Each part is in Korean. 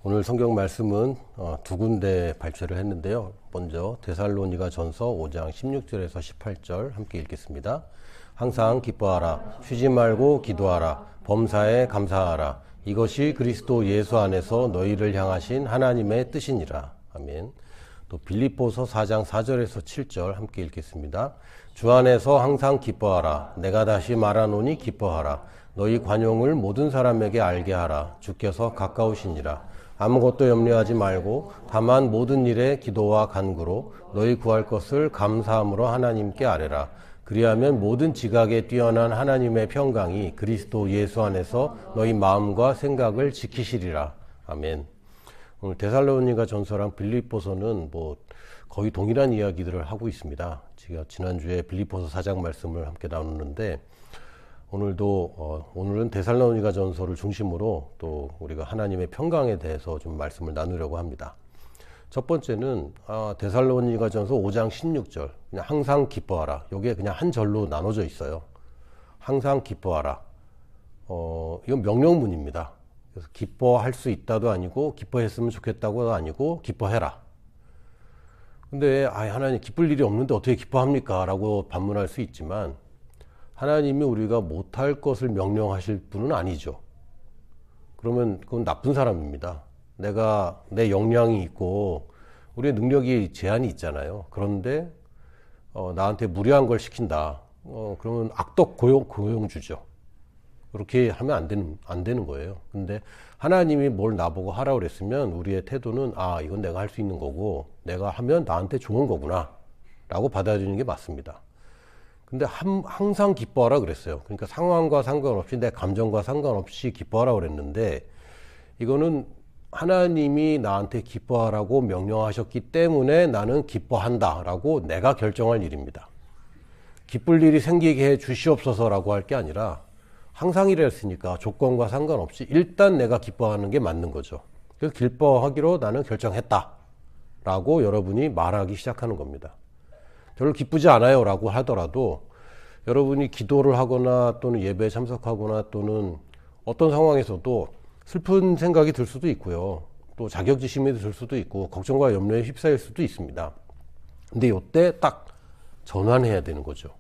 오늘 성경 말씀은 두 군데 발췌를 했는데요. 먼저 데살로니가 전서 5장 16절에서 18절 함께 읽겠습니다. 항상 기뻐하라. 쉬지 말고 기도하라. 범사에 감사하라. 이것이 그리스도 예수 안에서 너희를 향하신 하나님의 뜻이니라. 아멘. 또 빌립보서 4장 4절에서 7절 함께 읽겠습니다. 주 안에서 항상 기뻐하라. 내가 다시 말하노니 기뻐하라. 너희 관용을 모든 사람에게 알게 하라. 주께서 가까우시니라. 아무것도 염려하지 말고 다만 모든 일에 기도와 간구로 너희 구할 것을 감사함으로 하나님께 아뢰라. 그리하면 모든 지각에 뛰어난 하나님의 평강이 그리스도 예수 안에서 너희 마음과 생각을 지키시리라. 아멘. 오늘 데살로니가 전서랑 빌립보서는 거의 동일한 이야기들을 하고 있습니다. 제가 지난주에 빌립보서 4장 말씀을 함께 나눴는데 오늘은 데살로니가 전서를 중심으로 또 우리가 하나님의 평강에 대해서 좀 말씀을 나누려고 합니다. 첫 번째는 데살로니가 전서 5장 16절 그냥 항상 기뻐하라. 이게 그냥 한 절로 나눠져 있어요. 항상 기뻐하라. 이건 명령문입니다. 그래서 기뻐할 수 있다도 아니고 기뻐했으면 좋겠다고도 아니고 기뻐해라. 근데 하나님 기쁠 일이 없는데 어떻게 기뻐합니까? 라고 반문할 수 있지만 하나님이 우리가 못할 것을 명령하실 분은 아니죠. 그러면 그건 나쁜 사람입니다. 내 역량이 있고 우리의 능력이 제한이 있잖아요. 그런데 나한테 무리한 걸 시킨다. 그러면 악덕 고용주죠. 그렇게 하면 안 되는 거예요. 근데 하나님이 뭘 나보고 하라고 그랬으면 우리의 태도는 이건 내가 할 수 있는 거고 내가 하면 나한테 좋은 거구나 라고 받아들이는 게 맞습니다. 근데 항상 기뻐하라 그랬어요. 그러니까 상황과 상관없이 내 감정과 상관없이 기뻐하라 그랬는데 이거는 하나님이 나한테 기뻐하라고 명령하셨기 때문에 나는 기뻐한다 라고 내가 결정할 일입니다. 기쁠 일이 생기게 해 주시옵소서라고 할 게 아니라 항상이라 했으니까 조건과 상관없이 일단 내가 기뻐하는 게 맞는 거죠. 그래서 기뻐하기로 나는 결정했다 라고 여러분이 말하기 시작하는 겁니다. 별로 기쁘지 않아요 라고 하더라도 여러분이 기도를 하거나 또는 예배에 참석하거나 또는 어떤 상황에서도 슬픈 생각이 들 수도 있고요. 또 자격지심이 들 수도 있고 걱정과 염려에 휩싸일 수도 있습니다. 근데 이때 딱 전환해야 되는 거죠.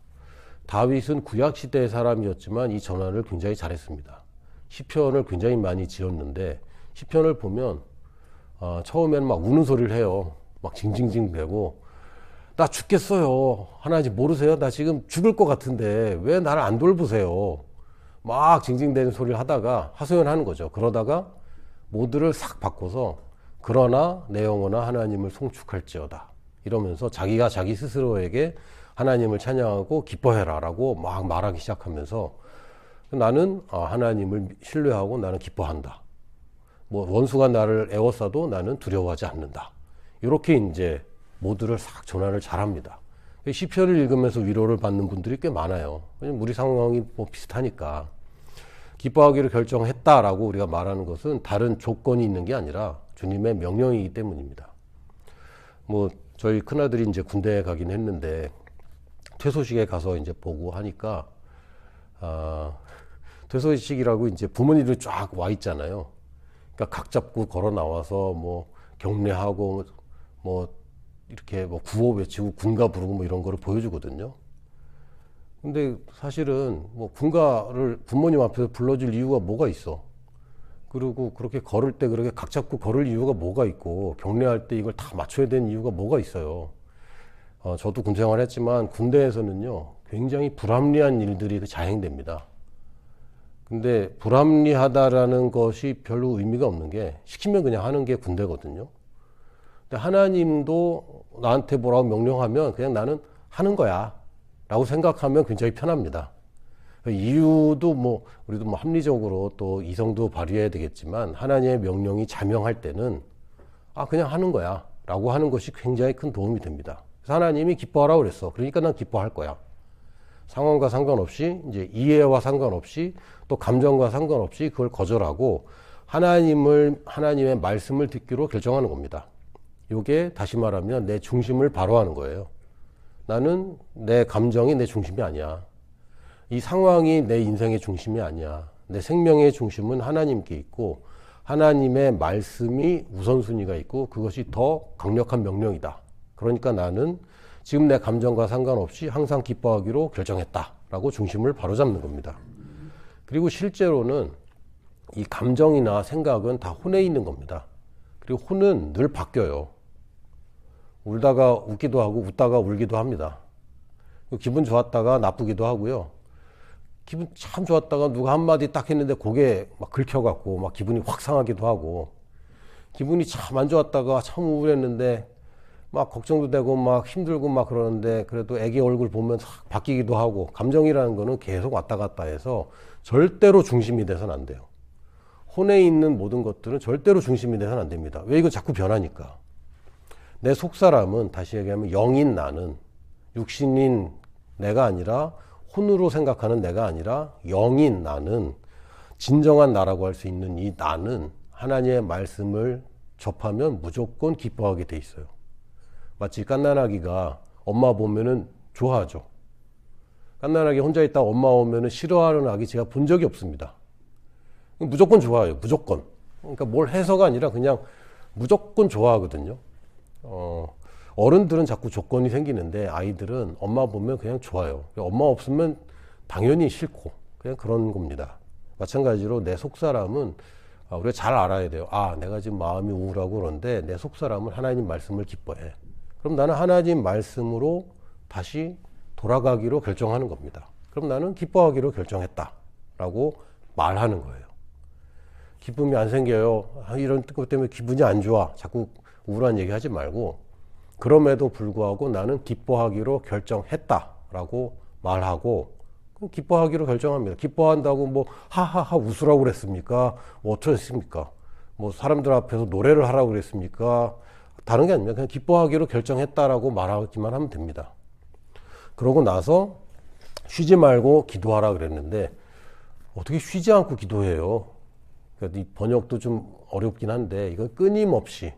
다윗은 구약시대의 사람이었지만 이 전환을 굉장히 잘했습니다. 시편을 굉장히 많이 지었는데 시편을 보면 처음에는 막 우는 소리를 해요. 막 징징징 대고 나 죽겠어요. 하나님 모르세요? 나 지금 죽을 것 같은데 왜 나를 안 돌보세요? 막 징징대는 소리를 하다가 하소연하는 거죠. 그러다가 모드를 싹 바꿔서 그러나 내 영혼아 하나님을 송축할지어다 이러면서 자기가 자기 스스로에게 하나님을 찬양하고 기뻐해라 라고 막 말하기 시작하면서 나는 하나님을 신뢰하고 나는 기뻐한다. 원수가 나를 애워싸도 나는 두려워하지 않는다. 이렇게 이제 모두를 싹 전환을 잘합니다. 시편을 읽으면서 위로를 받는 분들이 꽤 많아요. 왜냐면 우리 상황이 비슷하니까. 기뻐하기를 결정했다라고 우리가 말하는 것은 다른 조건이 있는 게 아니라 주님의 명령이기 때문입니다. 저희 큰아들이 이제 군대에 가긴 했는데 퇴소식에 가서 이제 보고 하니까 퇴소식이라고 이제 부모님들이 쫙 와 있잖아요. 그러니까 각 잡고 걸어 나와서 경례하고 이렇게 구호 외치고 군가 부르고 이런 거를 보여주거든요. 근데 사실은 군가를 부모님 앞에서 불러줄 이유가 뭐가 있어? 그리고 그렇게 걸을 때 그렇게 각 잡고 걸을 이유가 뭐가 있고 경례할 때 이걸 다 맞춰야 되는 이유가 뭐가 있어요? 저도 군 생활했지만 군대에서는요 굉장히 불합리한 일들이 자행됩니다. 근데 불합리하다라는 것이 별로 의미가 없는 게 시키면 그냥 하는 게 군대거든요. 근데 하나님도 나한테 뭐라고 명령하면 그냥 나는 하는 거야 라고 생각하면 굉장히 편합니다. 이유도 우리도 합리적으로 또 이성도 발휘해야 되겠지만 하나님의 명령이 자명할 때는 그냥 하는 거야 라고 하는 것이 굉장히 큰 도움이 됩니다. 그래서 하나님이 기뻐하라고 그랬어. 그러니까 난 기뻐할 거야. 상황과 상관없이 이제 이해와 상관없이 또 감정과 상관없이 그걸 거절하고 하나님의 말씀을 듣기로 결정하는 겁니다. 이게 다시 말하면 내 중심을 바로하는 거예요. 나는 내 감정이 내 중심이 아니야. 이 상황이 내 인생의 중심이 아니야. 내 생명의 중심은 하나님께 있고 하나님의 말씀이 우선순위가 있고 그것이 더 강력한 명령이다. 그러니까 나는 지금 내 감정과 상관없이 항상 기뻐하기로 결정했다라고 중심을 바로잡는 겁니다. 그리고 실제로는 이 감정이나 생각은 다 혼에 있는 겁니다. 그리고 혼은 늘 바뀌어요. 울다가 웃기도 하고 웃다가 울기도 합니다. 기분 좋았다가 나쁘기도 하고요. 기분 참 좋았다가 누가 한마디 딱 했는데 그게 막 긁혀갖고 막 기분이 확 상하기도 하고, 기분이 참 안 좋았다가 참 우울했는데 막 걱정도 되고 막 힘들고 막 그러는데 그래도 애기 얼굴 보면 싹 바뀌기도 하고, 감정이라는 거는 계속 왔다 갔다 해서 절대로 중심이 돼서는 안 돼요. 혼에 있는 모든 것들은 절대로 중심이 돼서는 안 됩니다. 왜? 이거 자꾸 변하니까. 내 속사람은, 다시 얘기하면 영인 나는, 육신인 내가 아니라 혼으로 생각하는 내가 아니라 영인 나는, 진정한 나라고 할 수 있는 이 나는 하나님의 말씀을 접하면 무조건 기뻐하게 돼 있어요. 마치 갓난아기가 엄마 보면은 좋아하죠. 갓난아기 혼자 있다 엄마 오면은 싫어하는 아기 제가 본 적이 없습니다. 무조건 좋아해요. 무조건. 그러니까 뭘 해서가 아니라 그냥 무조건 좋아하거든요. 어른들은 자꾸 조건이 생기는데 아이들은 엄마 보면 그냥 좋아요. 엄마 없으면 당연히 싫고 그냥 그런 겁니다. 마찬가지로 내 속사람은 우리가 잘 알아야 돼요. 내가 지금 마음이 우울하고 그런데 내 속사람은 하나님 말씀을 기뻐해. 그럼 나는 하나님 말씀으로 다시 돌아가기로 결정하는 겁니다. 그럼 나는 기뻐하기로 결정했다라고 말하는 거예요. 기쁨이 안 생겨요. 이런 것 때문에 기분이 안 좋아. 자꾸 우울한 얘기 하지 말고, 그럼에도 불구하고 나는 기뻐하기로 결정했다라고 말하고, 기뻐하기로 결정합니다. 기뻐한다고 뭐 하하하 웃으라고 그랬습니까? 뭐 어쩌겠습니까? 뭐 사람들 앞에서 노래를 하라고 그랬습니까? 다른 게 아닙니다. 그냥 기뻐하기로 결정했다라고 말하기만 하면 됩니다. 그러고 나서 쉬지 말고 기도하라 그랬는데 어떻게 쉬지 않고 기도해요? 그러니까 이 번역도 좀 어렵긴 한데 이건 끊임없이,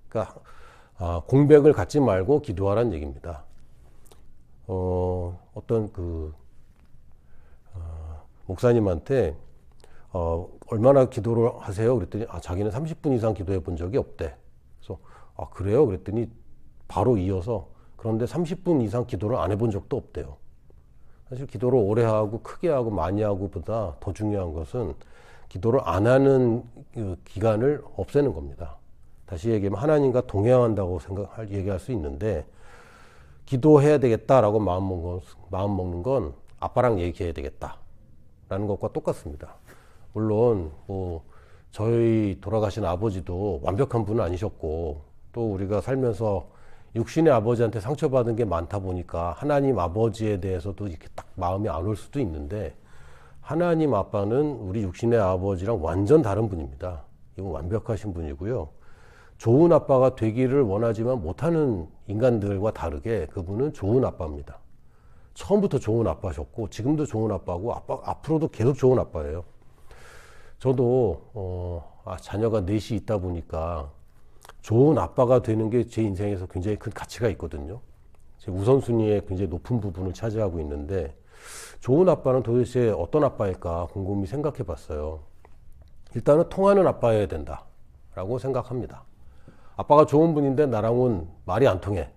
그러니까 공백을 갖지 말고 기도하라는 얘기입니다. 어떤 목사님한테 얼마나 기도를 하세요? 그랬더니 자기는 30분 이상 기도해 본 적이 없대. 그래서 그래요? 그랬더니 바로 이어서 그런데 30분 이상 기도를 안 해본 적도 없대요. 사실 기도를 오래 하고 크게 하고 많이 하고 보다 더 중요한 것은 기도를 안 하는 그 기간을 없애는 겁니다. 다시 얘기하면 하나님과 동행한다고 얘기할 수 있는데, 기도해야 되겠다라고 마음 먹는 건 아빠랑 얘기해야 되겠다라는 것과 똑같습니다. 물론 저희 돌아가신 아버지도 완벽한 분은 아니셨고, 또 우리가 살면서 육신의 아버지한테 상처받은 게 많다 보니까 하나님 아버지에 대해서도 이렇게 딱 마음이 안 올 수도 있는데, 하나님 아빠는 우리 육신의 아버지랑 완전 다른 분입니다. 이건 완벽하신 분이고요. 좋은 아빠가 되기를 원하지만 못하는 인간들과 다르게 그분은 좋은 아빠입니다. 처음부터 좋은 아빠셨고 지금도 좋은 아빠고 앞으로도 계속 좋은 아빠예요. 저도 자녀가 넷이 있다 보니까 좋은 아빠가 되는 게 제 인생에서 굉장히 큰 가치가 있거든요. 제 우선순위에 굉장히 높은 부분을 차지하고 있는데, 좋은 아빠는 도대체 어떤 아빠일까 곰곰이 생각해 봤어요. 일단은 통하는 아빠여야 된다라고 생각합니다. 아빠가 좋은 분인데 나랑은 말이 안 통해.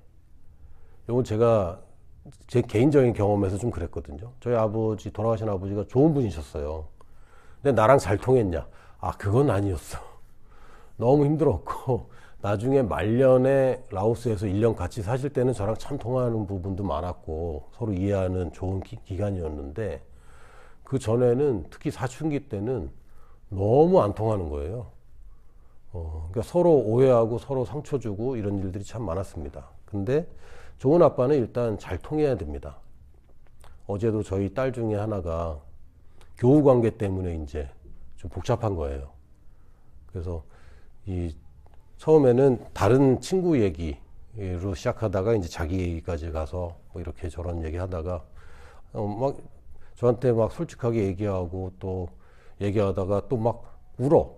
이건 제가 제 개인적인 경험에서 좀 그랬거든요. 저희 아버지, 돌아가신 아버지가 좋은 분이셨어요. 근데 나랑 잘 통했냐? 그건 아니었어. 너무 힘들었고, 나중에 말년에 라오스에서 1년 같이 사실 때는 저랑 참 통하는 부분도 많았고 서로 이해하는 좋은 기간이었는데, 그 전에는 특히 사춘기 때는 너무 안 통하는 거예요. 그러니까 서로 오해하고 서로 상처 주고 이런 일들이 참 많았습니다. 근데 좋은 아빠는 일단 잘 통해야 됩니다. 어제도 저희 딸 중에 하나가 교우 관계 때문에 이제 좀 복잡한 거예요. 그래서 처음에는 다른 친구 얘기로 시작하다가 이제 자기 얘기까지 가서 뭐 이렇게 저런 얘기 하다가 막 저한테 막 솔직하게 얘기하고 또 얘기하다가 또 막 울어.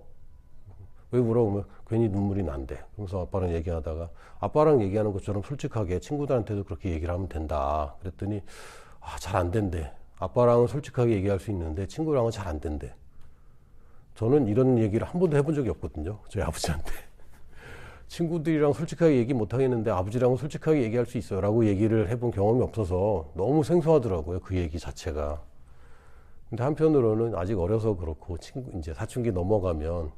왜 울어? 그러면 괜히 눈물이 난대. 그래서 아빠랑 얘기하다가 아빠랑 얘기하는 것처럼 솔직하게 친구들한테도 그렇게 얘기를 하면 된다. 그랬더니 잘 안 된대. 아빠랑은 솔직하게 얘기할 수 있는데 친구랑은 잘 안 된대. 저는 이런 얘기를 한 번도 해본 적이 없거든요. 저희 아버지한테. 친구들이랑 솔직하게 얘기 못 하겠는데 아버지랑은 솔직하게 얘기할 수 있어요 라고 얘기를 해본 경험이 없어서 너무 생소하더라고요. 그 얘기 자체가. 근데 한편으로는 아직 어려서 그렇고 이제 사춘기 넘어가면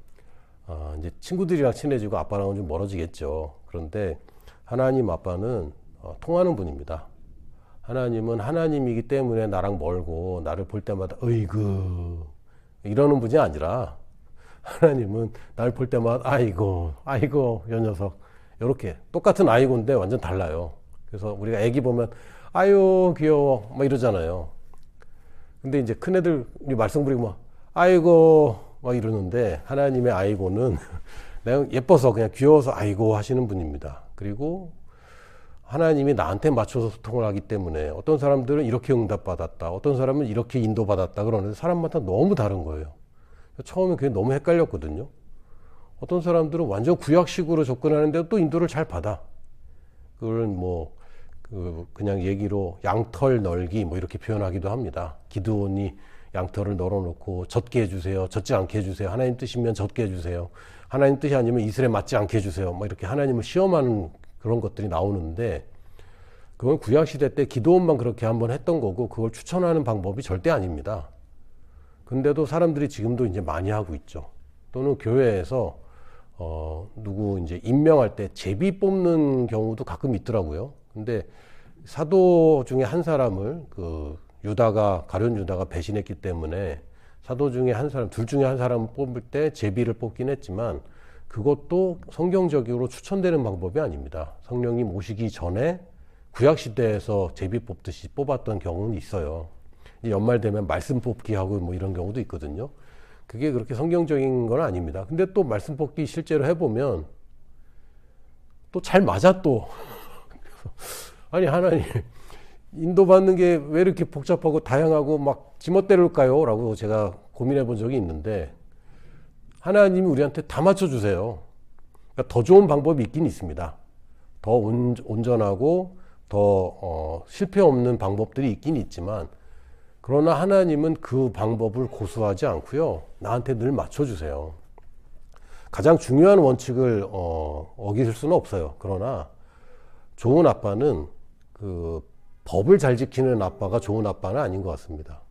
이제 친구들이랑 친해지고 아빠랑은 좀 멀어지겠죠. 그런데 하나님 아빠는 통하는 분입니다. 하나님은 하나님이기 때문에 나랑 멀고 나를 볼 때마다 어이구 이러는 분이 아니라 하나님은 나를 볼 때마다 아이고 요 녀석 이렇게 똑같은 아이고인데 완전 달라요. 그래서 우리가 애기 보면 아유 귀여워 막 이러잖아요. 근데 이제 큰애들이 말썽 부리고 막 아이고 막 이러는데 하나님의 아이고는 내가 예뻐서 그냥 귀여워서 아이고 하시는 분입니다. 그리고 하나님이 나한테 맞춰서 소통을 하기 때문에 어떤 사람들은 이렇게 응답받았다, 어떤 사람은 이렇게 인도받았다 그러는데 사람마다 너무 다른 거예요. 처음에 그게 너무 헷갈렸거든요. 어떤 사람들은 완전 구약식으로 접근하는데 또 인도를 잘 받아. 그걸 뭐 그냥 얘기로 양털 널기 뭐 이렇게 표현하기도 합니다. 기드온이 양털을 널어놓고 젖게 해주세요, 젖지 않게 해주세요, 하나님 뜻이면 젖게 해주세요, 하나님 뜻이 아니면 이슬에 맞지 않게 해주세요, 뭐 이렇게 하나님을 시험하는 그런 것들이 나오는데 그건 구약시대 때 기드온만 그렇게 한번 했던 거고 그걸 추천하는 방법이 절대 아닙니다. 근데도 사람들이 지금도 이제 많이 하고 있죠. 또는 교회에서 누구 이제 임명할 때 제비 뽑는 경우도 가끔 있더라고요. 근데 사도 중에 한 사람을 가룟 유다가 배신했기 때문에 사도 중에 한 사람, 둘 중에 한 사람을 뽑을 때 제비를 뽑긴 했지만 그것도 성경적으로 추천되는 방법이 아닙니다. 성령님 오시기 전에 구약시대에서 제비 뽑듯이 뽑았던 경우는 있어요. 연말 되면 말씀 뽑기 하고 뭐 이런 경우도 있거든요. 그게 그렇게 성경적인 건 아닙니다. 근데 또 말씀 뽑기 실제로 해보면 또 잘 맞아 또. 아니 하나님 인도받는 게 왜 이렇게 복잡하고 다양하고 막 지멋대로일까요? 라고 제가 고민해 본 적이 있는데 하나님이 우리한테 다 맞춰주세요. 그러니까 더 좋은 방법이 있긴 있습니다. 더 온전하고 더 실패 없는 방법들이 있긴 있지만 그러나 하나님은 그 방법을 고수하지 않고요. 나한테 늘 맞춰주세요. 가장 중요한 원칙을 어길 수는 없어요. 그러나 좋은 아빠는 그 법을 잘 지키는 아빠가 좋은 아빠는 아닌 것 같습니다.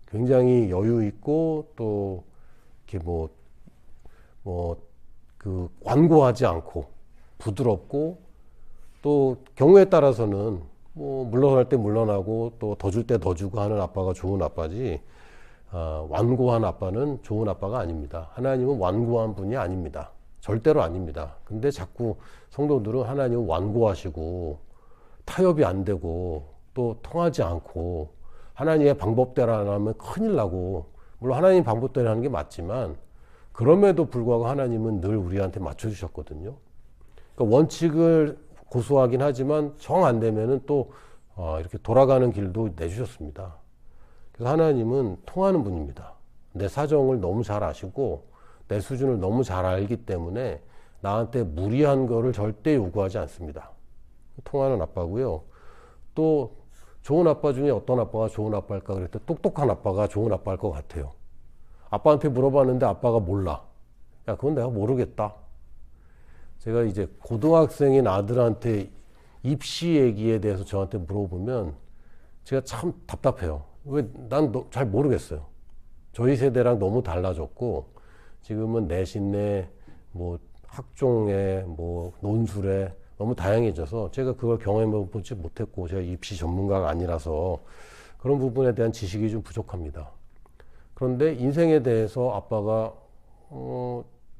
굉장히 여유 있고 또 이렇게 완고하지 않고 부드럽고 또 경우에 따라서는 물러날 때 물러나고 또 더 줄 때 더 주고 하는 아빠가 좋은 아빠지 완고한 아빠는 좋은 아빠가 아닙니다. 하나님은 완고한 분이 아닙니다. 절대로 아닙니다. 근데 자꾸 성도들은 하나님은 완고하시고 타협이 안 되고 또 통하지 않고 하나님의 방법대로 안 하면 큰일 나고 물론 하나님 방법대로 하는 게 맞지만 그럼에도 불구하고 하나님은 늘 우리한테 맞춰주셨거든요. 그러니까 원칙을 고수하긴 하지만 정 안 되면은 또 이렇게 돌아가는 길도 내주셨습니다. 그래서 하나님은 통하는 분입니다. 내 사정을 너무 잘 아시고 내 수준을 너무 잘 알기 때문에 나한테 무리한 거를 절대 요구하지 않습니다. 통하는 아빠고요. 또 좋은 아빠 중에 어떤 아빠가 좋은 아빠일까 그랬더니 똑똑한 아빠가 좋은 아빠일 것 같아요. 아빠한테 물어봤는데 아빠가 몰라. 야, 그건 내가 모르겠다. 제가 이제 고등학생인 아들한테 입시 얘기에 대해서 저한테 물어보면 제가 참 답답해요. 왜? 난 잘 모르겠어요. 저희 세대랑 너무 달라졌고 지금은 내신에 뭐 학종에 뭐 논술에 너무 다양해져서 제가 그걸 경험해 보지 못했고 제가 입시 전문가가 아니라서 그런 부분에 대한 지식이 좀 부족합니다. 그런데 인생에 대해서 아빠가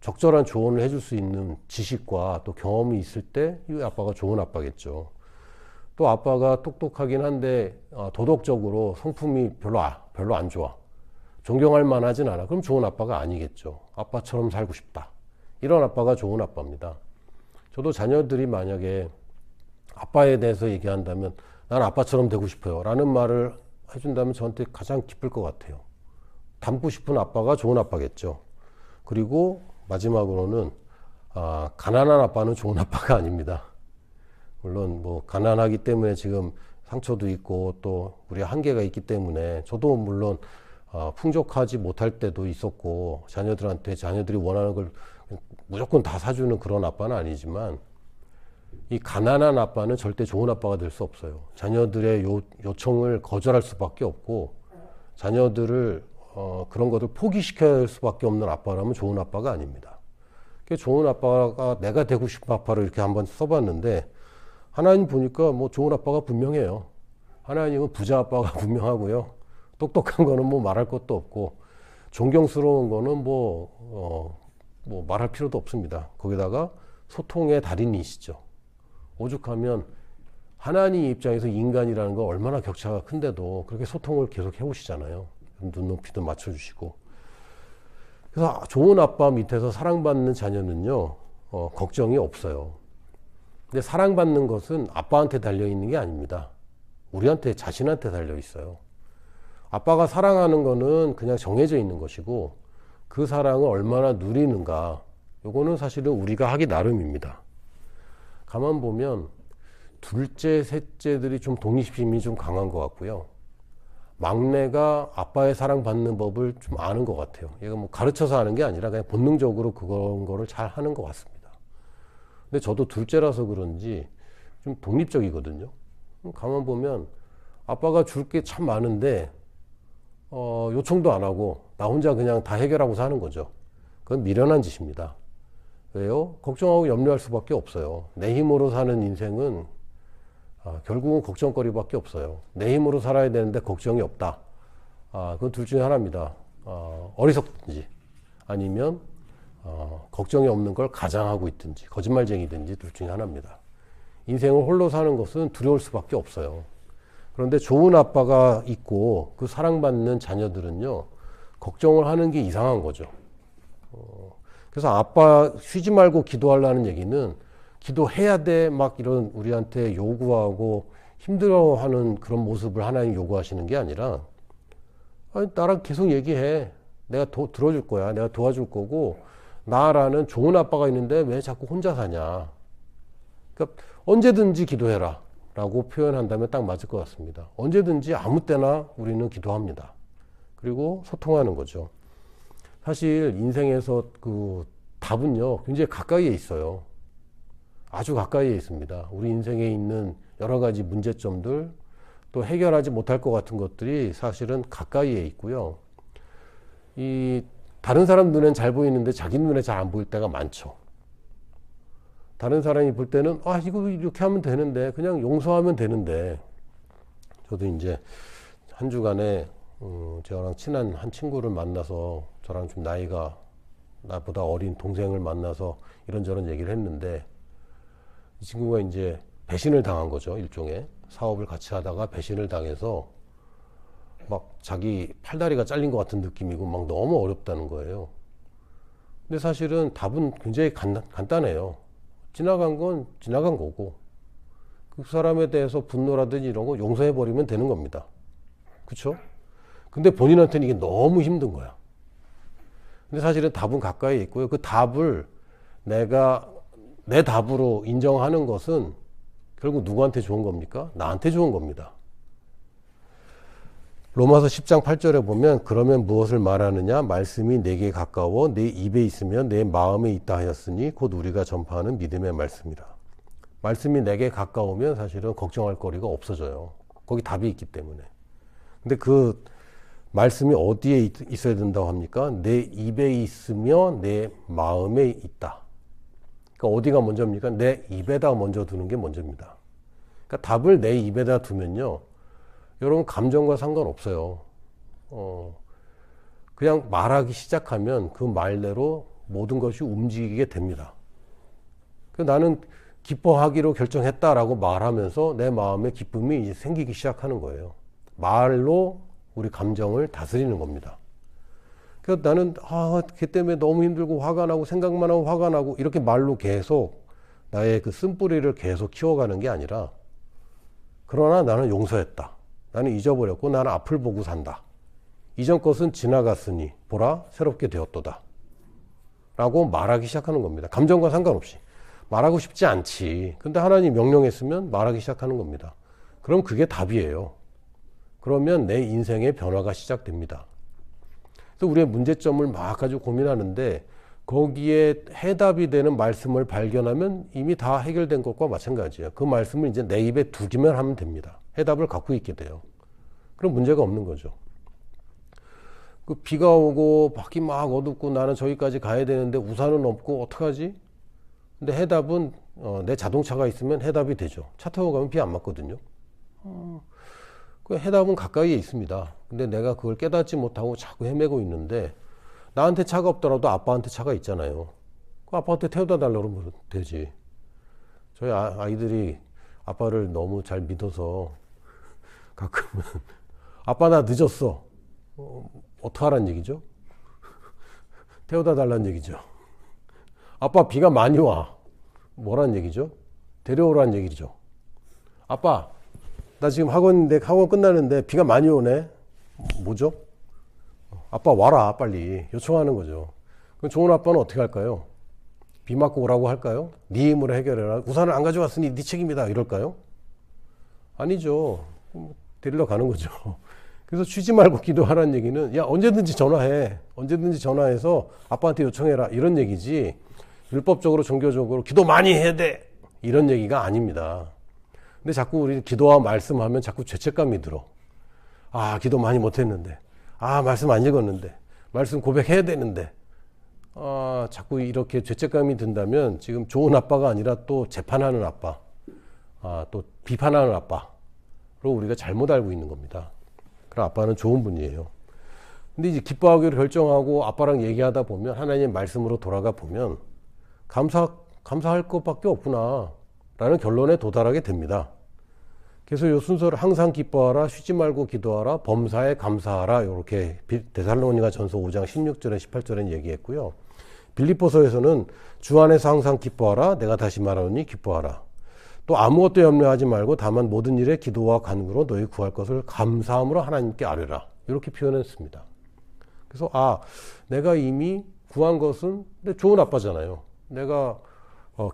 적절한 조언을 해줄 수 있는 지식과 또 경험이 있을 때 이 아빠가 좋은 아빠겠죠. 또 아빠가 똑똑하긴 한데 도덕적으로 성품이 별로 안 좋아. 존경할 만하진 않아. 그럼 좋은 아빠가 아니겠죠. 아빠처럼 살고 싶다. 이런 아빠가 좋은 아빠입니다. 저도 자녀들이 만약에 아빠에 대해서 얘기한다면 난 아빠처럼 되고 싶어요 라는 말을 해준다면 저한테 가장 기쁠 것 같아요. 닮고 싶은 아빠가 좋은 아빠겠죠. 그리고 마지막으로는 가난한 아빠는 좋은 아빠가 아닙니다. 물론 뭐 가난하기 때문에 지금 상처도 있고 또 우리 한계가 있기 때문에 저도 물론 풍족하지 못할 때도 있었고 자녀들한테 자녀들이 원하는 걸 무조건 다 사주는 그런 아빠는 아니지만 이 가난한 아빠는 절대 좋은 아빠가 될 수 없어요. 자녀들의 요청을 거절할 수밖에 없고 자녀들을 그런 것을 포기시켜야 할 수밖에 없는 아빠라면 좋은 아빠가 아닙니다. 좋은 아빠가 내가 되고 싶은 아빠를 이렇게 한번 써봤는데 하나님 보니까 뭐 좋은 아빠가 분명해요. 하나님은 부자 아빠가 분명하고요. 똑똑한 거는 뭐 말할 것도 없고 존경스러운 거는 뭐 말할 필요도 없습니다. 거기다가 소통의 달인이시죠. 오죽하면 하나님 입장에서 인간이라는 거 얼마나 격차가 큰데도 그렇게 소통을 계속 해오시잖아요. 눈높이도 맞춰주시고. 그래서 좋은 아빠 밑에서 사랑받는 자녀는요, 걱정이 없어요. 근데 사랑받는 것은 아빠한테 달려있는 게 아닙니다. 우리한테, 자신한테 달려있어요. 아빠가 사랑하는 거는 그냥 정해져 있는 것이고 그 사랑을 얼마나 누리는가, 요거는 사실은 우리가 하기 나름입니다. 가만 보면 둘째, 셋째들이 좀 독립심이 좀 강한 것 같고요. 막내가 아빠의 사랑받는 법을 좀 아는 것 같아요. 얘가 뭐 가르쳐서 하는 게 아니라 그냥 본능적으로 그런 거를 잘 하는 것 같습니다. 근데 저도 둘째라서 그런지 좀 독립적이거든요. 가만 보면 아빠가 줄 게 참 많은데 요청도 안 하고 나 혼자 그냥 다 해결하고 사는 거죠. 그건 미련한 짓입니다. 왜요? 걱정하고 염려할 수밖에 없어요. 내 힘으로 사는 인생은 결국은 걱정거리밖에 없어요. 내 힘으로 살아야 되는데 걱정이 없다. 그건 둘 중에 하나입니다. 어리석든지 아니면 걱정이 없는 걸 가장하고 있든지 거짓말쟁이든지 둘 중에 하나입니다. 인생을 홀로 사는 것은 두려울 수밖에 없어요. 그런데 좋은 아빠가 있고 그 사랑받는 자녀들은요, 걱정을 하는 게 이상한 거죠. 그래서 아빠 쉬지 말고 기도하라는 얘기는 기도해야 돼 막 이런 우리한테 요구하고 힘들어하는 그런 모습을 하나님 요구하시는 게 아니라 아니, 나랑 계속 얘기해. 내가 들어줄 거야. 내가 도와줄 거고 나라는 좋은 아빠가 있는데 왜 자꾸 혼자 사냐. 그러니까 언제든지 기도해라 라고 표현한다면 딱 맞을 것 같습니다. 언제든지 아무 때나 우리는 기도합니다. 그리고 소통하는 거죠. 사실 인생에서 그 답은요, 굉장히 가까이에 있어요. 아주 가까이에 있습니다. 우리 인생에 있는 여러 가지 문제점들, 또 해결하지 못할 것 같은 것들이 사실은 가까이에 있고요. 다른 사람 눈엔 잘 보이는데 자기 눈에 잘 안 보일 때가 많죠. 다른 사람이 볼 때는 이거 이렇게 하면 되는데, 그냥 용서하면 되는데, 저도 이제 한 주간에 저랑 친한 한 친구를 만나서 저랑 좀 나보다 어린 동생을 만나서 이런저런 얘기를 했는데, 이 친구가 이제 배신을 당한 거죠. 일종의 사업을 같이 하다가 배신을 당해서 막 자기 팔다리가 잘린 것 같은 느낌이고 막 너무 어렵다는 거예요. 근데 사실은 답은 굉장히 간단해요. 지나간 건 지나간 거고 그 사람에 대해서 분노라든지 이런 거 용서해버리면 되는 겁니다. 그쵸? 근데 본인한테는 이게 너무 힘든 거야. 근데 사실은 답은 가까이 있고요. 그 답을 내가 내 답으로 인정하는 것은 결국 누구한테 좋은 겁니까? 나한테 좋은 겁니다. 로마서 10장 8절에 보면 그러면 무엇을 말하느냐? 말씀이 내게 가까워 내 입에 있으면 내 마음에 있다 하였으니 곧 우리가 전파하는 믿음의 말씀이라. 말씀이 내게 가까우면 사실은 걱정할 거리가 없어져요. 거기 답이 있기 때문에. 근데 그 말씀이 어디에 있어야 된다고 합니까? 내 입에 있으며 내 마음에 있다. 그러니까 어디가 먼저입니까? 내 입에다 먼저 두는 게 먼저입니다. 그러니까 답을 내 입에다 두면요, 여러분 감정과 상관없어요. 그냥 말하기 시작하면 그 말대로 모든 것이 움직이게 됩니다. 나는 기뻐하기로 결정했다라고 말하면서 내 마음에 기쁨이 이제 생기기 시작하는 거예요. 말로 우리 감정을 다스리는 겁니다. 그래서 나는 걔 때문에 너무 힘들고 화가 나고 생각만 하고 화가 나고 이렇게 말로 계속 나의 그 쓴뿌리를 계속 키워가는 게 아니라, 그러나 나는 용서했다. 나는 잊어버렸고 나는 앞을 보고 산다. 이전 것은 지나갔으니 보라 새롭게 되었도다 라고 말하기 시작하는 겁니다. 감정과 상관없이. 말하고 싶지 않지. 근데 하나님 명령했으면 말하기 시작하는 겁니다. 그럼 그게 답이에요. 그러면 내 인생의 변화가 시작됩니다. 그래서 우리의 문제점을 막 가지고 고민하는데 거기에 해답이 되는 말씀을 발견하면 이미 다 해결된 것과 마찬가지예요. 그 말씀을 이제 내 입에 두기만 하면 됩니다. 해답을 갖고 있게 돼요. 그럼 문제가 없는 거죠. 그 비가 오고 밖이 막 어둡고 나는 저기까지 가야 되는데 우산은 없고 어떡하지? 근데 해답은 내 자동차가 있으면 해답이 되죠. 차 타고 가면 비 안 맞거든요. 그 해답은 가까이에 있습니다. 근데 내가 그걸 깨닫지 못하고 자꾸 헤매고 있는데 나한테 차가 없더라도 아빠한테 차가 있잖아요. 그 아빠한테 태워다 달라고 그러면 되지. 저희 아이들이 아빠를 너무 잘 믿어서 가끔은 아빠 나 늦었어. 어떡하란 얘기죠? 태워다 달란 얘기죠. 아빠 비가 많이 와. 뭐란 얘기죠? 데려오란 얘기죠. 아빠 나 지금 학원 끝나는데 비가 많이 오네. 뭐죠? 아빠 와라 빨리 요청하는 거죠. 그럼 좋은 아빠는 어떻게 할까요? 비 맞고 오라고 할까요? 네 힘으로 해결해라. 우산을 안 가져왔으니 네 책임이다 이럴까요? 아니죠. 데리러 가는 거죠. 그래서 쉬지 말고 기도하라는 얘기는 야 언제든지 전화해. 언제든지 전화해서 아빠한테 요청해라 이런 얘기지 율법적으로 종교적으로 기도 많이 해야 돼 이런 얘기가 아닙니다. 근데 자꾸 우리 기도와 말씀하면 자꾸 죄책감이 들어. 아 기도 많이 못했는데 아 말씀 안 읽었는데 말씀 고백해야 되는데 자꾸 이렇게 죄책감이 든다면 지금 좋은 아빠가 아니라 또 재판하는 아빠 또 비판하는 아빠로 우리가 잘못 알고 있는 겁니다. 그럼 아빠는 좋은 분이에요. 근데 이제 기뻐하기로 결정하고 아빠랑 얘기하다 보면 하나님의 말씀으로 돌아가 보면 감사할 것밖에 없구나 라는 결론에 도달하게 됩니다. 그래서 이 순서를 항상 기뻐하라, 쉬지 말고 기도하라, 범사에 감사하라 이렇게 데살로니가 전서 5장 16절에 18절에 얘기했고요. 빌립보서에서는 주 안에서 항상 기뻐하라, 내가 다시 말하노니 기뻐하라. 또 아무것도 염려하지 말고 다만 모든 일에 기도와 간구로 너희 구할 것을 감사함으로 하나님께 아뢰라 이렇게 표현했습니다. 그래서 내가 이미 구한 것은 좋은 아빠잖아요. 내가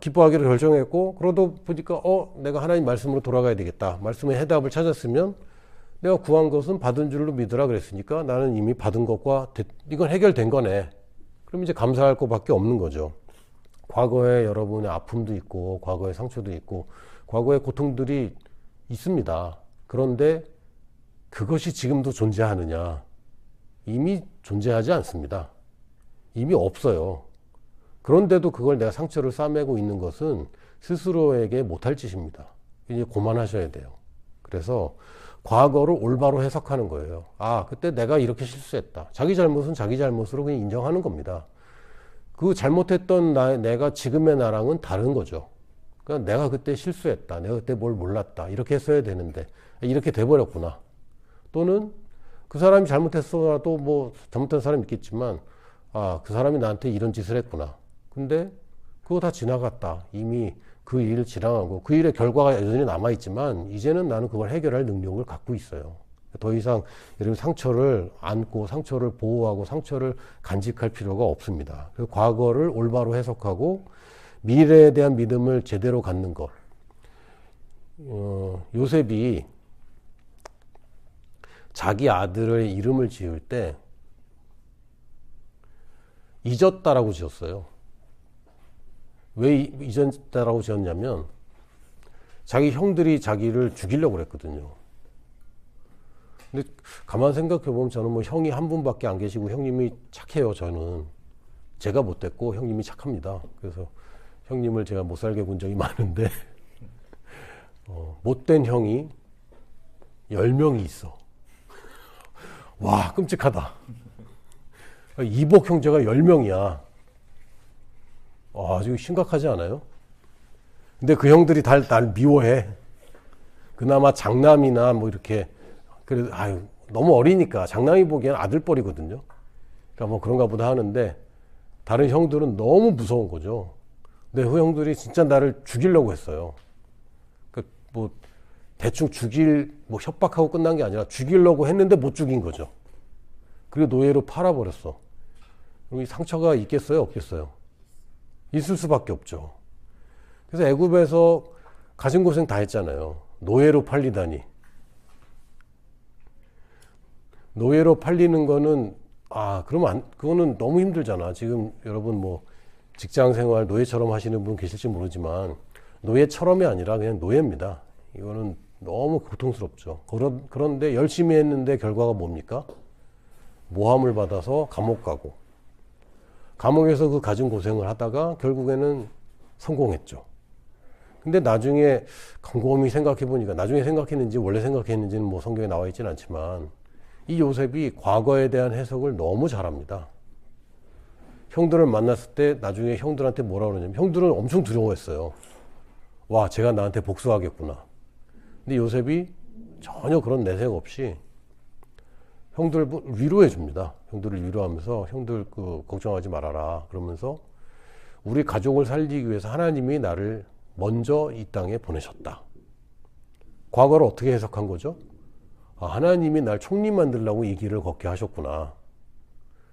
기뻐하기로 결정했고 그러다 보니까 내가 하나님 말씀으로 돌아가야 되겠다. 말씀의 해답을 찾았으면 내가 구한 것은 받은 줄로 믿으라 그랬으니까 나는 이미 받은 것과 이건 해결된 거네. 그럼 이제 감사할 것밖에 없는 거죠. 과거에 여러분의 아픔도 있고 과거의 상처도 있고 과거의 고통들이 있습니다. 그런데 그것이 지금도 존재하느냐? 이미 존재하지 않습니다. 이미 없어요. 그런데도 그걸 내가 상처를 싸매고 있는 것은 스스로에게 못할 짓입니다. 이제 그만하셔야 돼요. 그래서 과거를 올바로 해석하는 거예요. 그때 내가 이렇게 실수했다. 자기 잘못은 자기 잘못으로 그냥 인정하는 겁니다. 그 잘못했던 내가 지금의 나랑은 다른 거죠. 그러니까 내가 그때 실수했다. 내가 그때 뭘 몰랐다. 이렇게 했어야 되는데 이렇게 돼버렸구나. 또는 그 사람이 잘못했어도 뭐 잘못한 사람이 있겠지만 그 사람이 나한테 이런 짓을 했구나. 근데 그거 다 지나갔다. 이미 그 일을 지나가고 그 일의 결과가 여전히 남아있지만 이제는 나는 그걸 해결할 능력을 갖고 있어요. 더 이상 여러분 상처를 안고 상처를 보호하고 상처를 간직할 필요가 없습니다. 그래서 과거를 올바로 해석하고 미래에 대한 믿음을 제대로 갖는 것. 요셉이 자기 아들의 이름을 지을 때 잊었다라고 지었어요. 왜 잊었다라고 지었냐면 자기 형들이 자기를 죽이려고 그랬거든요. 근데 가만 생각해 보면 저는 뭐 형이 한 분밖에 안 계시고 형님이 착해요. 저는 제가 못됐고 형님이 착합니다. 그래서 형님을 제가 못 살게 군 적이 많은데 못된 형이 10명이 있어. 와 끔찍하다. 이복 형제가 10명이야. 지금 심각하지 않아요? 근데 그 형들이 날 미워해. 그나마 장남이나 뭐 이렇게 그래도 너무 어리니까 장남이 보기엔 아들뻘이거든요. 그러니까 뭐 그런가 보다 하는데 다른 형들은 너무 무서운 거죠. 근데 그 형들이 진짜 나를 죽이려고 했어요. 뭐 대충 뭐 협박하고 끝난 게 아니라 죽이려고 했는데 못 죽인 거죠. 그리고 노예로 팔아버렸어. 그럼 이 상처가 있겠어요? 없겠어요? 있을 수밖에 없죠. 그래서 애굽에서 가진 고생 다 했잖아요. 노예로 팔리다니. 노예로 팔리는 거는 그러면 그거는 너무 힘들잖아. 지금 여러분 뭐 직장 생활 노예처럼 하시는 분 계실지 모르지만 노예처럼이 아니라 그냥 노예입니다. 이거는 너무 고통스럽죠. 그런데 열심히 했는데 결과가 뭡니까? 모함을 받아서 감옥 가고, 감옥에서 그 가진 고생을 하다가 결국에는 성공했죠. 근데 나중에 곰곰이 생각해 보니까, 나중에 생각했는지 원래 생각했는지는 뭐 성경에 나와 있진 않지만, 이 요셉이 과거에 대한 해석을 너무 잘합니다. 형들을 만났을 때 나중에 형들한테 뭐라 그러냐면, 형들은 엄청 두려워했어요. 와, 제가 나한테 복수하겠구나. 근데 요셉이 전혀 그런 내색 없이 형들을 위로해 줍니다. 형들을 위로하면서 형들 걱정하지 말아라. 그러면서 우리 가족을 살리기 위해서 하나님이 나를 먼저 이 땅에 보내셨다. 과거를 어떻게 해석한 거죠? 하나님이 날 총리 만들려고 이 길을 걷게 하셨구나.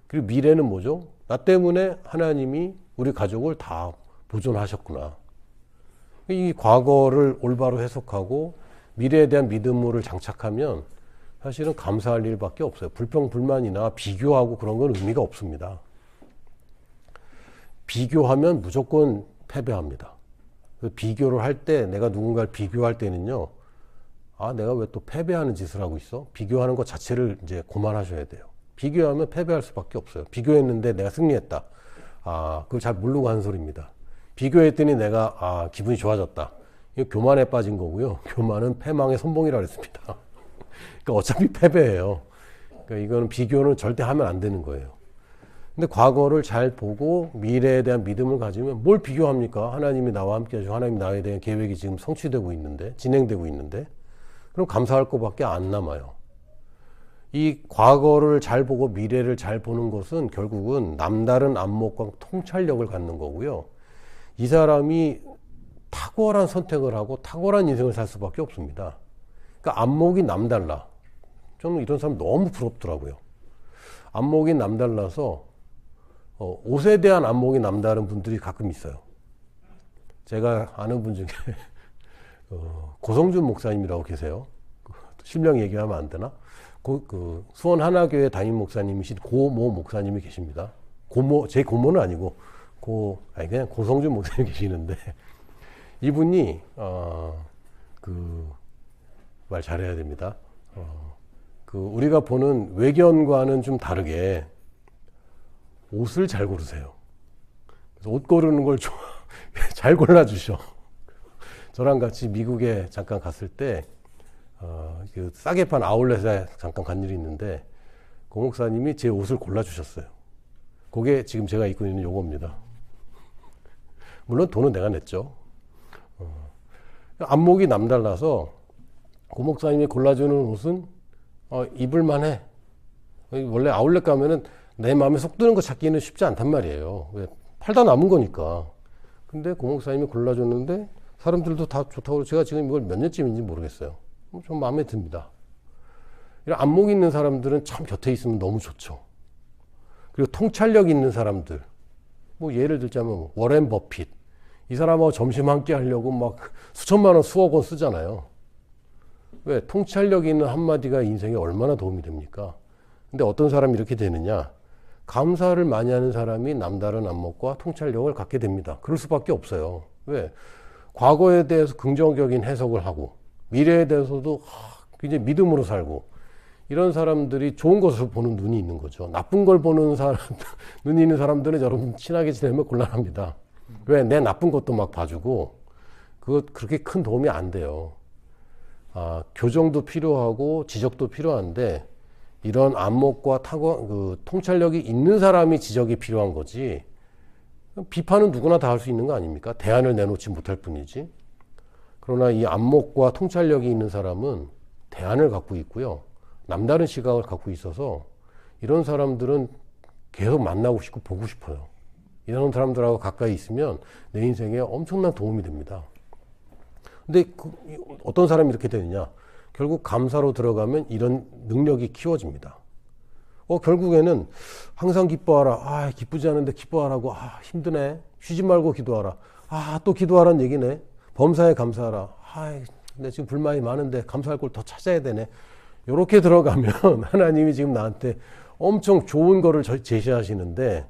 그리고 미래는 뭐죠? 나 때문에 하나님이 우리 가족을 다 보존하셨구나. 이 과거를 올바로 해석하고 미래에 대한 믿음을 장착하면 사실은 감사할 일밖에 없어요. 불평불만이나 비교하고 그런 건 의미가 없습니다. 비교하면 무조건 패배합니다. 비교를 할 때, 내가 누군가를 비교할 때는요, 내가 왜 또 패배하는 짓을 하고 있어? 비교하는 것 자체를 이제 그만하셔야 돼요. 비교하면 패배할 수밖에 없어요. 비교했는데 내가 승리했다. 그걸 잘 모르고 하는 소리입니다. 비교했더니 내가 기분이 좋아졌다. 이거 교만에 빠진 거고요. 교만은 패망의 선봉이라고 했습니다. 그러니까 어차피 패배예요. 그러니까 이거는 비교는 절대 하면 안 되는 거예요. 근데 과거를 잘 보고 미래에 대한 믿음을 가지면 뭘 비교합니까? 하나님이 나와 함께 하시고 하나님이 나에 대한 계획이 지금 성취되고 있는데, 진행되고 있는데, 그럼 감사할 것밖에 안 남아요. 이 과거를 잘 보고 미래를 잘 보는 것은 결국은 남다른 안목과 통찰력을 갖는 거고요. 이 사람이 탁월한 선택을 하고 탁월한 인생을 살 수밖에 없습니다. 그러니까 안목이 남달라. 저는 이런 사람 너무 부럽더라고요. 안목이 남달라서 옷에 대한 안목이 남다른 분들이 가끔 있어요. 제가 아는 분 중에 고성준 목사님이라고 계세요. 실명 얘기하면 안 되나? 수원 하나교회 담임 목사님이신 고모 목사님이 계십니다. 제 고모는 아니고 그냥 고성준 목사님 계시는데, 이분이 말 잘해야 됩니다. 우리가 보는 외견과는 좀 다르게 옷을 잘 고르세요. 그래서 옷 고르는 걸 잘 골라주셔. 저랑 같이 미국에 잠깐 갔을 때 싸게 판 아울렛에 잠깐 간 일이 있는데, 고 목사님이 제 옷을 골라주셨어요. 그게 지금 제가 입고 있는 요겁니다. 물론 돈은 내가 냈죠. 안목이 남달라서 고 목사님이 골라주는 옷은 입을만 해. 원래 아울렛 가면은 내 마음에 속 드는 거 찾기는 쉽지 않단 말이에요. 왜? 팔다 남은 거니까. 근데 고 목사님이 골라줬는데 사람들도 다 좋다고, 제가 지금 이걸 몇 년쯤인지 모르겠어요. 좀 마음에 듭니다. 이런 안목 있는 사람들은 참 곁에 있으면 너무 좋죠. 그리고 통찰력 있는 사람들, 뭐 예를 들자면 워렌 버핏, 이 사람하고 점심 한 끼 하려고 막 수천만 원, 수억 원 쓰잖아요. 왜? 통찰력 있는 한마디가 인생에 얼마나 도움이 됩니까? 근데 어떤 사람이 이렇게 되느냐? 감사를 많이 하는 사람이 남다른 안목과 통찰력을 갖게 됩니다. 그럴 수밖에 없어요. 왜? 과거에 대해서 긍정적인 해석을 하고 미래에 대해서도 굉장히 믿음으로 살고, 이런 사람들이 좋은 것을 보는 눈이 있는 거죠. 나쁜 걸 보는 눈이 있는 사람들은 여러분 친하게 지내면 곤란합니다. 왜? 내 나쁜 것도 막 봐주고, 그렇게 큰 도움이 안 돼요. 교정도 필요하고 지적도 필요한데, 이런 안목과 통찰력이 있는 사람이 지적이 필요한 거지, 비판은 누구나 다 할 수 있는 거 아닙니까? 대안을 내놓지 못할 뿐이지. 그러나 이 안목과 통찰력이 있는 사람은 대안을 갖고 있고요. 남다른 시각을 갖고 있어서 이런 사람들은 계속 만나고 싶고 보고 싶어요. 이런 사람들하고 가까이 있으면 내 인생에 엄청난 도움이 됩니다. 근데 어떤 사람이 이렇게 되느냐? 결국 감사로 들어가면 이런 능력이 키워집니다. 결국에는 항상 기뻐하라. 기쁘지 않은데 기뻐하라고. 힘드네. 쉬지 말고 기도하라. 또 기도하라는 얘기네. 범사에 감사하라. 근데 지금 불만이 많은데 감사할 걸 더 찾아야 되네. 이렇게 들어가면 하나님이 지금 나한테 엄청 좋은 거를 제시하시는데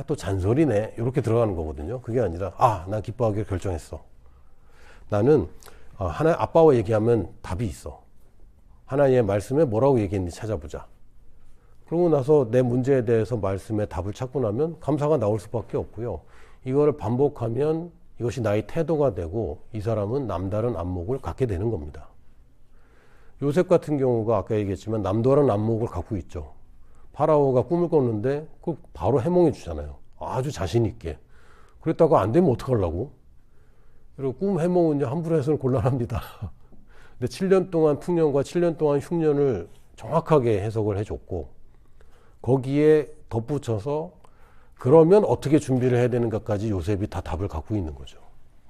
또 잔소리네 이렇게 들어가는 거거든요. 그게 아니라 나 기뻐하기로 결정했어. 나는 아빠와 얘기하면 답이 있어. 하나님의 말씀에 뭐라고 얘기했는지 찾아보자. 그러고 나서 내 문제에 대해서 말씀에 답을 찾고 나면 감사가 나올 수밖에 없고요. 이거를 반복하면 이것이 나의 태도가 되고 이 사람은 남다른 안목을 갖게 되는 겁니다. 요셉 같은 경우가 아까 얘기했지만 남다른 안목을 갖고 있죠. 파라오가 꿈을 꿨는데 그걸 바로 해몽해 주잖아요. 아주 자신 있게. 그랬다가 안 되면 어떡하려고? 그리고 꿈 해몽은 함부로 해서는 곤란합니다. 근데 7년 동안 풍년과 7년 동안 흉년을 정확하게 해석을 해줬고 거기에 덧붙여서 그러면 어떻게 준비를 해야 되는가까지 요셉이 다 답을 갖고 있는 거죠.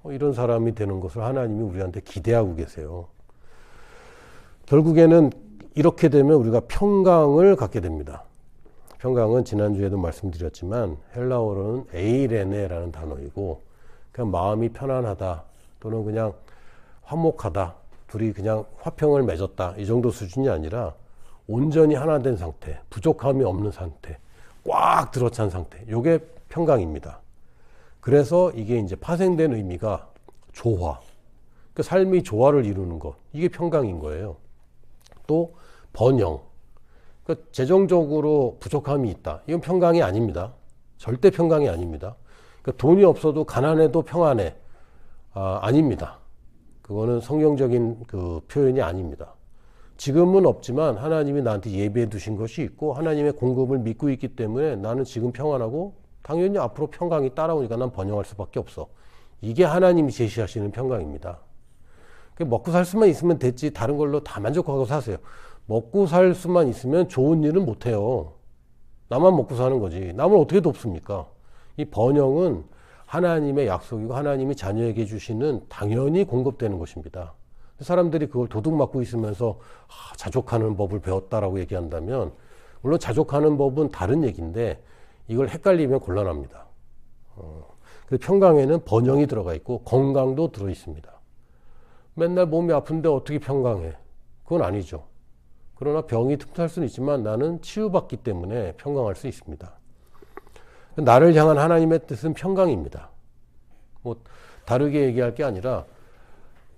이런 사람이 되는 것을 하나님이 우리한테 기대하고 계세요. 결국에는 이렇게 되면 우리가 평강을 갖게 됩니다. 평강은 지난주에도 말씀드렸지만 헬라어로는 에이레네라는 단어이고 그냥 마음이 편안하다 또는 그냥 화목하다, 둘이 그냥 화평을 맺었다 이 정도 수준이 아니라 온전히 하나 된 상태, 부족함이 없는 상태, 꽉 들어찬 상태, 이게 평강입니다. 그래서 이게 이제 파생된 의미가 조화, 그러니까 삶이 조화를 이루는 것, 이게 평강인 거예요. 또 번영, 그러니까 재정적으로 부족함이 있다, 이건 평강이 아닙니다. 절대 평강이 아닙니다. 그러니까 돈이 없어도 가난해도 평안해, 아닙니다. 그거는 성경적인 그 표현이 아닙니다. 지금은 없지만 하나님이 나한테 예비해 두신 것이 있고 하나님의 공급을 믿고 있기 때문에 나는 지금 평안하고 당연히 앞으로 평강이 따라오니까 난 번영할 수밖에 없어. 이게 하나님이 제시하시는 평강입니다. 먹고 살 수만 있으면 됐지 다른 걸로 다 만족하고 사세요. 먹고 살 수만 있으면 좋은 일은 못해요. 나만 먹고 사는 거지. 남을 어떻게 돕습니까? 이 번영은 하나님의 약속이고 하나님이 자녀에게 주시는 당연히 공급되는 것입니다. 사람들이 그걸 도둑맞고 있으면서 자족하는 법을 배웠다라고 얘기한다면 물론 자족하는 법은 다른 얘기인데 이걸 헷갈리면 곤란합니다. 그래서 평강에는 번영이 들어가 있고 건강도 들어 있습니다. 맨날 몸이 아픈데 어떻게 평강해? 그건 아니죠. 그러나 병이 틈탈 수는 있지만 나는 치유받기 때문에 평강할 수 있습니다. 나를 향한 하나님의 뜻은 평강입니다. 뭐 다르게 얘기할 게 아니라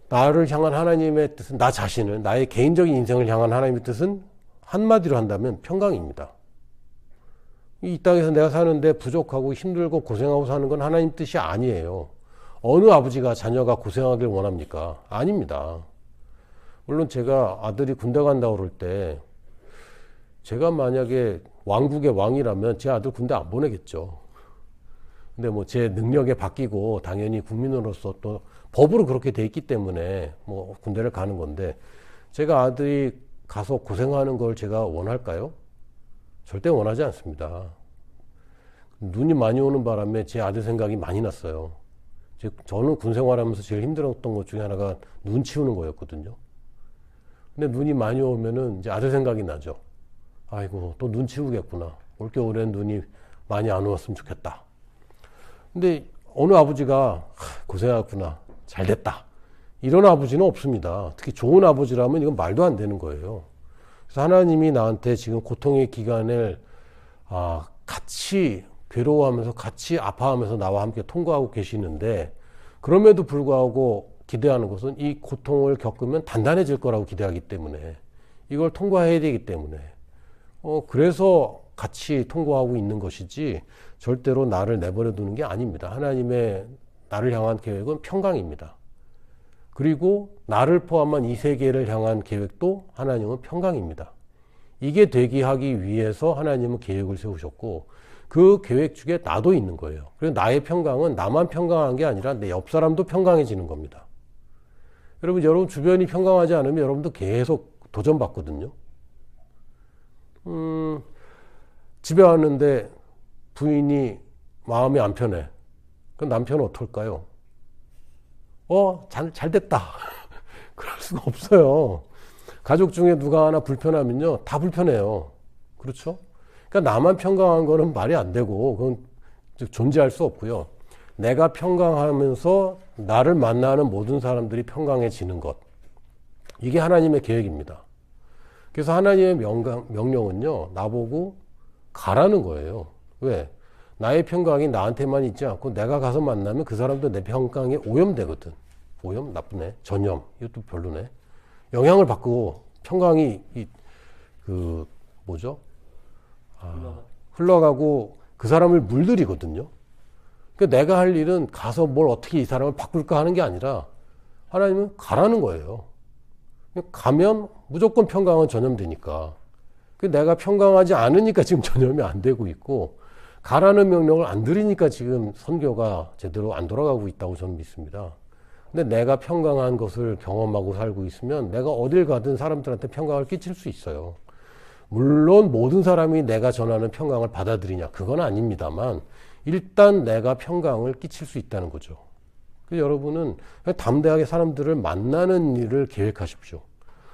나를 향한 하나님의 뜻은 나 자신을, 나의 개인적인 인생을 향한 하나님의 뜻은 한마디로 한다면 평강입니다. 이 땅에서 내가 사는데 부족하고 힘들고 고생하고 사는 건 하나님 뜻이 아니에요. 어느 아버지가 자녀가 고생하길 원합니까? 아닙니다. 물론 제가 아들이 군대 간다고 그럴 때 제가 만약에 왕국의 왕이라면 제 아들 군대 안 보내겠죠. 근데 뭐 제 능력에 바뀌고 당연히 국민으로서 또 법으로 그렇게 돼 있기 때문에 뭐 군대를 가는 건데 제가 아들이 가서 고생하는 걸 제가 원할까요? 절대 원하지 않습니다. 눈이 많이 오는 바람에 제 아들 생각이 많이 났어요. 저는 군 생활하면서 제일 힘들었던 것 중에 하나가 눈 치우는 거였거든요. 근데 눈이 많이 오면은 이제 아들 생각이 나죠. 아이고 또 눈 치우겠구나. 올겨울엔 눈이 많이 안 왔으면 좋겠다. 근데 어느 아버지가 고생하구나, 잘됐다, 이런 아버지는 없습니다. 특히 좋은 아버지라면 이건 말도 안 되는 거예요. 그래서 하나님이 나한테 지금 고통의 기간을 같이 괴로워하면서 같이 아파하면서 나와 함께 통과하고 계시는데 그럼에도 불구하고 기대하는 것은 이 고통을 겪으면 단단해질 거라고 기대하기 때문에 이걸 통과해야 되기 때문에 그래서 같이 통과하고 있는 것이지 절대로 나를 내버려 두는 게 아닙니다. 하나님의 나를 향한 계획은 평강입니다. 그리고 나를 포함한 이 세계를 향한 계획도 하나님은 평강입니다. 이게 되게 하기 위해서 하나님은 계획을 세우셨고 그 계획 중에 나도 있는 거예요. 그래서 나의 평강은 나만 평강한 게 아니라 내 옆 사람도 평강해지는 겁니다. 여러분 주변이 평강하지 않으면 여러분도 계속 도전받거든요. 집에 왔는데 부인이 마음이 안 편해. 그럼 남편은 어떨까요? 잘 됐다. 그럴 수가 없어요. 가족 중에 누가 하나 불편하면요, 다 불편해요. 그렇죠? 그러니까 나만 평강한 거는 말이 안 되고, 그건 존재할 수 없고요. 내가 평강하면서 나를 만나는 모든 사람들이 평강해지는 것. 이게 하나님의 계획입니다. 그래서 하나님의 명령은요, 나보고 가라는 거예요. 왜? 나의 평강이 나한테만 있지 않고 내가 가서 만나면 그 사람도 내 평강에 오염되거든. 오염? 나쁘네. 전염. 이것도 별로네. 영향을 받고 평강이 흘러가고 그 사람을 물들이거든요. 그러니까 내가 할 일은 가서 뭘 어떻게 이 사람을 바꿀까 하는 게 아니라 하나님은 가라는 거예요. 가면 무조건 평강은 전염되니까. 내가 평강하지 않으니까 지금 전염이 안 되고 있고, 가라는 명령을 안 들으니까 지금 선교가 제대로 안 돌아가고 있다고 저는 믿습니다. 근데 내가 평강한 것을 경험하고 살고 있으면 내가 어딜 가든 사람들한테 평강을 끼칠 수 있어요. 물론 모든 사람이 내가 전하는 평강을 받아들이냐, 그건 아닙니다만 일단 내가 평강을 끼칠 수 있다는 거죠. 그래서 여러분은 담대하게 사람들을 만나는 일을 계획하십시오.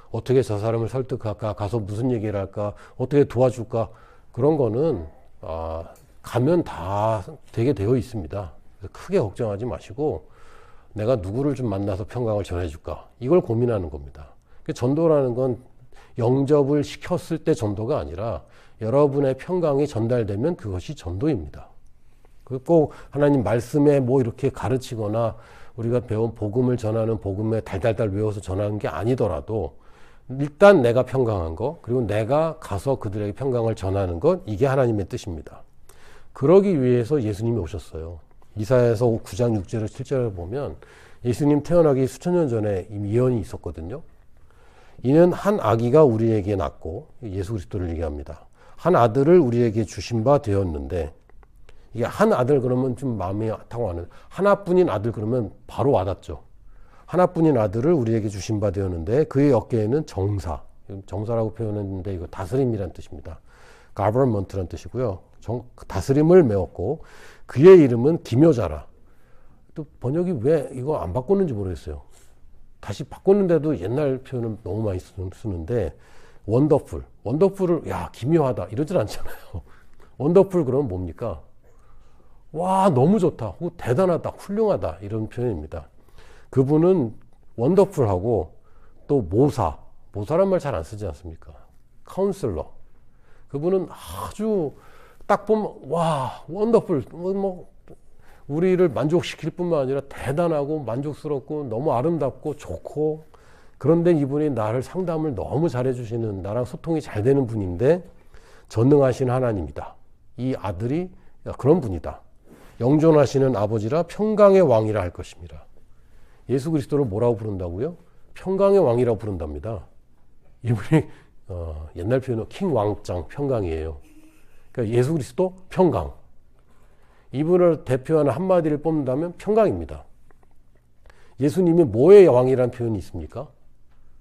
어떻게 저 사람을 설득할까, 가서 무슨 얘기를 할까, 어떻게 도와줄까, 그런 거는 가면 다 되게 되어 있습니다. 크게 걱정하지 마시고 내가 누구를 좀 만나서 평강을 전해줄까, 이걸 고민하는 겁니다. 전도라는 건 영접을 시켰을 때 전도가 아니라 여러분의 평강이 전달되면 그것이 전도입니다. 꼭 하나님 말씀에 뭐 이렇게 가르치거나 우리가 배운 복음을 전하는 복음에 달달달 외워서 전하는 게 아니더라도 일단 내가 평강한 거, 그리고 내가 가서 그들에게 평강을 전하는 것, 이게 하나님의 뜻입니다. 그러기 위해서 예수님이 오셨어요. 이사야서 9장 6절에서 7절을 보면 예수님 태어나기 수천 년 전에 이미 예언이 있었거든요. 이는 한 아기가 우리에게 낳고, 예수 그리스도를 얘기합니다. 한 아들을 우리에게 주신 바 되었는데, 이게 한 아들 그러면 좀 마음이 타고 하는, 하나뿐인 아들 그러면 바로 와닿죠. 하나뿐인 아들을 우리에게 주신 바 되었는데 그의 어깨에는 정사라고 표현했는데 이거 다스림이란 뜻입니다. government란 뜻이고요. 다스림을 메웠고 그의 이름은 기묘자라. 또 번역이 왜 이거 안 바꿨는지 모르겠어요. 다시 바꿨는데도 옛날 표현은 너무 많이 쓰는데 원더풀을 야 기묘하다 이러질 않잖아요. 원더풀 그러면 뭡니까? 와 너무 좋다, 대단하다, 훌륭하다 이런 표현입니다. 그분은 원더풀하고 또 모사란 말 잘 안 쓰지 않습니까? 카운슬러. 그분은 아주 딱 보면 와 원더풀, 우리를 만족시킬 뿐만 아니라 대단하고 만족스럽고 너무 아름답고 좋고, 그런데 이분이 나를 상담을 너무 잘해주시는, 나랑 소통이 잘 되는 분인데 전능하신 하나님이다. 이 아들이 그런 분이다. 영존하시는 아버지라 평강의 왕이라 할 것입니다. 예수 그리스도를 뭐라고 부른다고요? 평강의 왕이라고 부른답니다. 이분이 옛날 표현으로 킹 왕짱 평강이에요. 그러니까 예수 그리스도 평강. 이분을 대표하는 한마디를 뽑는다면 평강입니다. 예수님이 뭐의 왕이라는 표현이 있습니까?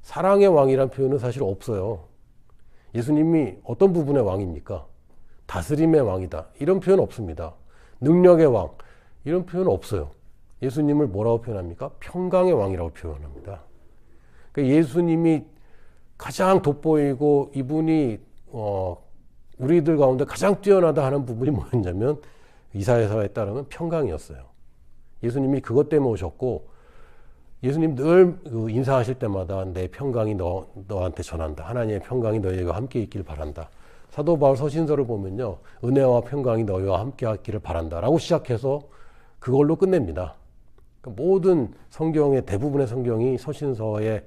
사랑의 왕이라는 표현은 사실 없어요. 예수님이 어떤 부분의 왕입니까? 다스림의 왕이다, 이런 표현 없습니다. 능력의 왕, 이런 표현 없어요. 예수님을 뭐라고 표현합니까? 평강의 왕이라고 표현합니다. 그러니까 예수님이 가장 돋보이고 이분이 우리들 가운데 가장 뛰어나다 하는 부분이 뭐였냐면 이사야서에 따르면 평강이었어요. 예수님이 그것 때문에 오셨고, 예수님 늘 인사하실 때마다 내 평강이 너한테 전한다. 하나님의 평강이 너희와 함께 있길 바란다. 사도 바울 서신서를 보면요, 은혜와 평강이 너희와 함께 있기를 바란다 라고 시작해서 그걸로 끝냅니다. 그러니까 모든 성경의 대부분의 성경이 서신서의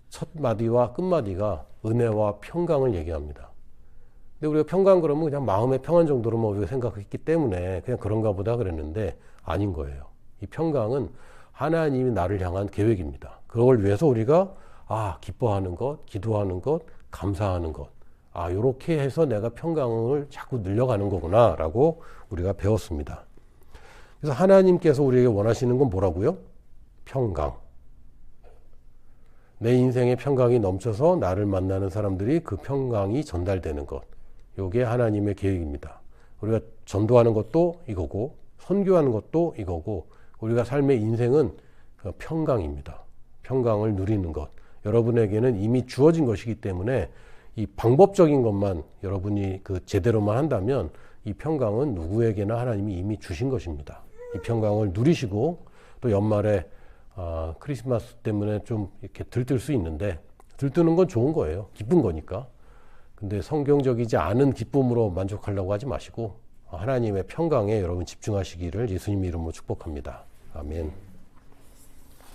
첫 마디와 끝마디가 은혜와 평강을 얘기합니다. 근데 우리가 평강 그러면 그냥 마음의 평안 정도로만 우리가 생각했기 때문에 그냥 그런가 보다 그랬는데 아닌 거예요. 이 평강은 하나님이 나를 향한 계획입니다. 그걸 위해서 우리가 기뻐하는 것, 기도하는 것, 감사하는 것, 요렇게 해서 내가 평강을 자꾸 늘려가는 거구나 라고 우리가 배웠습니다. 그래서 하나님께서 우리에게 원하시는 건 뭐라고요? 평강. 내 인생에 평강이 넘쳐서 나를 만나는 사람들이 그 평강이 전달되는 것, 이게 하나님의 계획입니다. 우리가 전도하는 것도 이거고 선교하는 것도 이거고, 우리가 삶의 인생은 평강입니다. 평강을 누리는 것, 여러분에게는 이미 주어진 것이기 때문에 이 방법적인 것만 여러분이 제대로만 한다면 이 평강은 누구에게나 하나님이 이미 주신 것입니다. 이 평강을 누리시고, 또 연말에 크리스마스 때문에 좀 이렇게 들뜰 수 있는데 들뜨는 건 좋은 거예요. 기쁜 거니까. 근데 성경적이지 않은 기쁨으로 만족하려고 하지 마시고 하나님의 평강에 여러분 집중하시기를 예수님 이름으로 축복합니다. 아멘.